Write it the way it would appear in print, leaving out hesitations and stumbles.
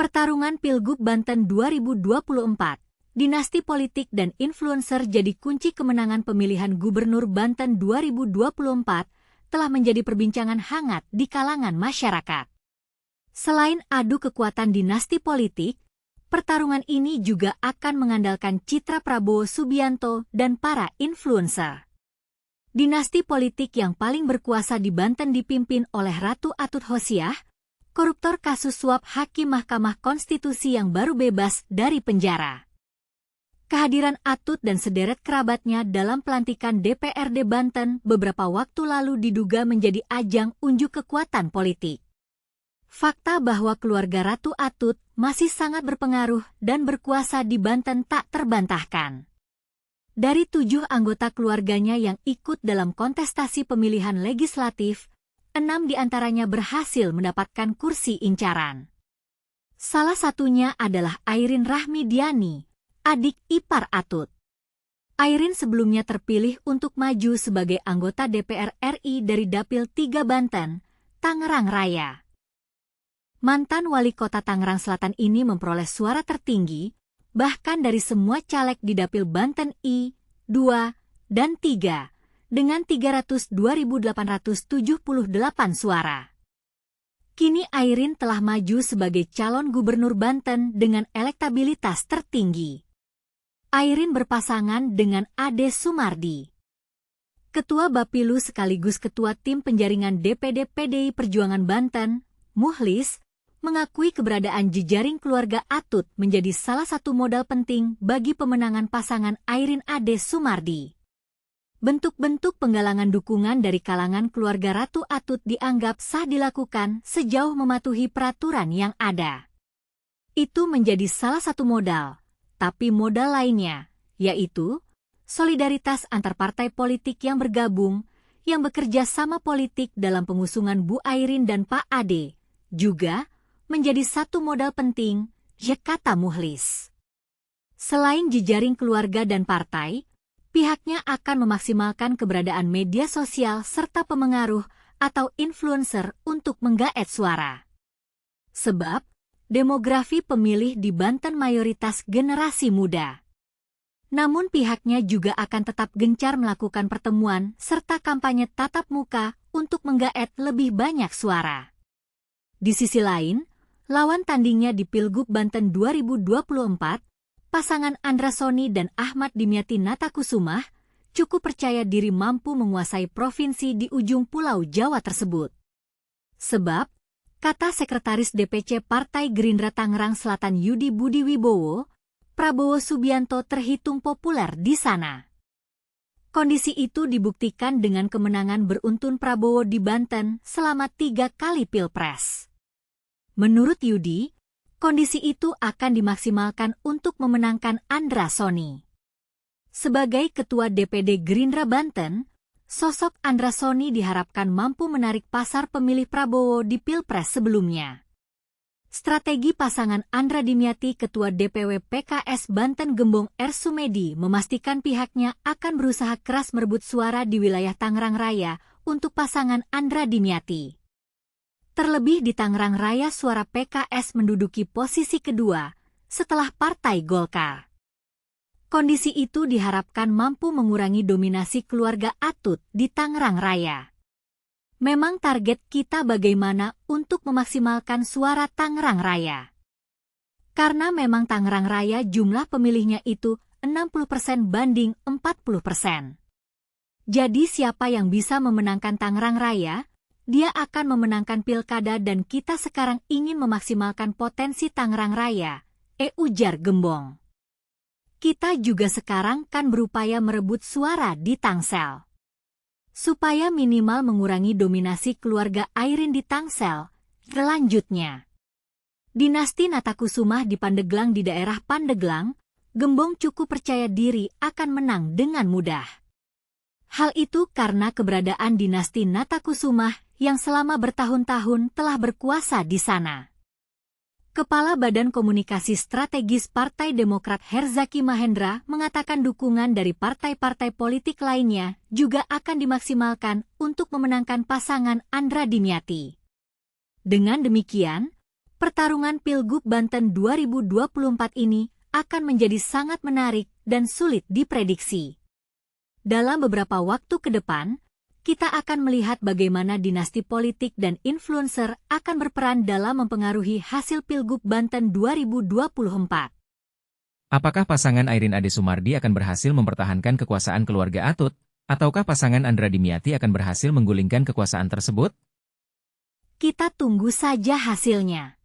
Pertarungan Pilgub Banten 2024, dinasti politik dan influencer jadi kunci kemenangan pemilihan Gubernur Banten 2024 telah menjadi perbincangan hangat di kalangan masyarakat. Selain adu kekuatan dinasti politik, pertarungan ini juga akan mengandalkan citra Prabowo Subianto dan para influencer. Dinasti politik yang paling berkuasa di Banten dipimpin oleh Ratu Atut Khosyah, koruptor kasus suap Hakim Mahkamah Konstitusi yang baru bebas dari penjara. Kehadiran Atut dan sederet kerabatnya dalam pelantikan DPRD Banten beberapa waktu lalu diduga menjadi ajang unjuk kekuatan politik. Fakta bahwa keluarga Ratu Atut masih sangat berpengaruh dan berkuasa di Banten tak terbantahkan. Dari 7 anggota keluarganya yang ikut dalam kontestasi pemilihan legislatif, 6 diantaranya berhasil mendapatkan kursi incaran. Salah satunya adalah Airin Rahmidiani, adik ipar Atut. Airin sebelumnya terpilih untuk maju sebagai anggota DPR RI dari Dapil 3 Banten, Tangerang Raya. Mantan wali kota Tangerang Selatan ini memperoleh suara tertinggi, bahkan dari semua caleg di Dapil Banten I, 2, dan 3, dengan 302.878 suara. Kini Airin telah maju sebagai calon gubernur Banten dengan elektabilitas tertinggi. Airin berpasangan dengan Ade Sumardi. Ketua Bapilu sekaligus Ketua Tim Penjaringan DPD PDI Perjuangan Banten, Muhlis, mengakui keberadaan jejaring keluarga Atut menjadi salah satu modal penting bagi pemenangan pasangan Airin Ade Sumardi. Bentuk-bentuk penggalangan dukungan dari kalangan keluarga Ratu Atut dianggap sah dilakukan sejauh mematuhi peraturan yang ada. Itu menjadi salah satu modal, tapi modal lainnya, yaitu solidaritas antar partai politik yang bergabung, yang bekerja sama politik dalam pengusungan Bu Airin dan Pak Ade, juga menjadi satu modal penting, kata Muhlis. Selain jejaring keluarga dan partai, pihaknya akan memaksimalkan keberadaan media sosial serta pemengaruh atau influencer untuk menggaet suara. Sebab, demografi pemilih di Banten mayoritas generasi muda. Namun pihaknya juga akan tetap gencar melakukan pertemuan serta kampanye tatap muka untuk menggaet lebih banyak suara. Di sisi lain, lawan tandingnya di Pilgub Banten 2024, pasangan Andra Soni dan Ahmad Dimyati Natakusumah cukup percaya diri mampu menguasai provinsi di ujung pulau Jawa tersebut. Sebab, kata Sekretaris DPC Partai Gerindra Tangerang Selatan Yudi Budi Wibowo, Prabowo Subianto terhitung populer di sana. Kondisi itu dibuktikan dengan kemenangan beruntun Prabowo di Banten selama 3 kali Pilpres. Menurut Yudi, kondisi itu akan dimaksimalkan untuk memenangkan Andra Soni. Sebagai Ketua DPD Gerindra Banten, sosok Andra Soni diharapkan mampu menarik pasar pemilih Prabowo di Pilpres sebelumnya. Strategi pasangan Andra Dimyati Ketua DPW PKS Banten Gembong R. Sumedi memastikan pihaknya akan berusaha keras merebut suara di wilayah Tangerang Raya untuk pasangan Andra Dimyati. Terlebih di Tangerang Raya suara PKS menduduki posisi kedua setelah Partai Golkar. Kondisi itu diharapkan mampu mengurangi dominasi keluarga Atut di Tangerang Raya. Memang target kita bagaimana untuk memaksimalkan suara Tangerang Raya. Karena memang Tangerang Raya jumlah pemilihnya itu 60% banding 40%. Jadi siapa yang bisa memenangkan Tangerang Raya, dia akan memenangkan pilkada dan kita sekarang ingin memaksimalkan potensi Tangerang Raya, ujar Gembong. Kita juga sekarang kan berupaya merebut suara di Tangsel. Supaya minimal mengurangi dominasi keluarga Airin di Tangsel, selanjutnya. Dinasti Natakusumah di Pandeglang di daerah Pandeglang, Gembong cukup percaya diri akan menang dengan mudah. Hal itu karena keberadaan dinasti Natakusumah yang selama bertahun-tahun telah berkuasa di sana. Kepala Badan Komunikasi Strategis Partai Demokrat Herzaki Mahendra mengatakan dukungan dari partai-partai politik lainnya juga akan dimaksimalkan untuk memenangkan pasangan Andra Dimyati. Dengan demikian, Pertarungan Pilgub Banten 2024 ini akan menjadi sangat menarik dan sulit diprediksi. Dalam beberapa waktu ke depan, kita akan melihat bagaimana dinasti politik dan influencer akan berperan dalam mempengaruhi hasil Pilgub Banten 2024. Apakah pasangan Airin Ade Sumardi akan berhasil mempertahankan kekuasaan keluarga Atut, ataukah pasangan Andra Dimyati akan berhasil menggulingkan kekuasaan tersebut? Kita tunggu saja hasilnya.